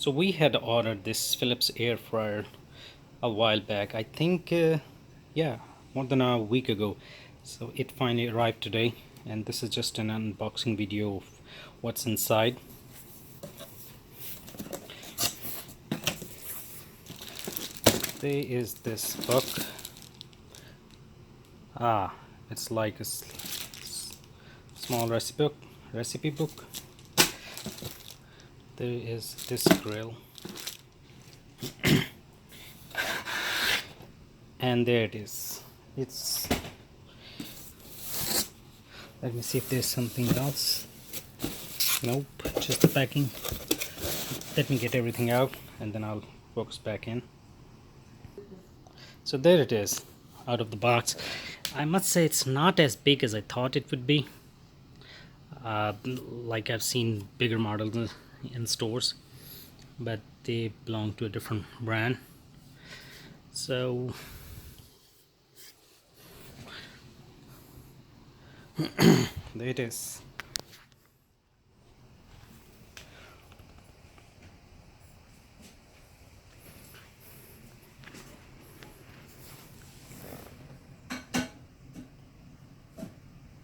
So we had ordered this Philips air fryer a while back. I think, yeah, more than a week ago. So it finally arrived today, and this is just an unboxing video of what's inside. There is this book. Ah, it's like a small recipe book. There is this grill. And there it is. It's, let me see if there's something else. Nope, just the packing. Let me get everything out and then I'll focus back in. So there it is, out of the box. I must say it's not as big as I thought it would be. Like I've seen bigger models in stores, but they belong to a different brand. So there it is.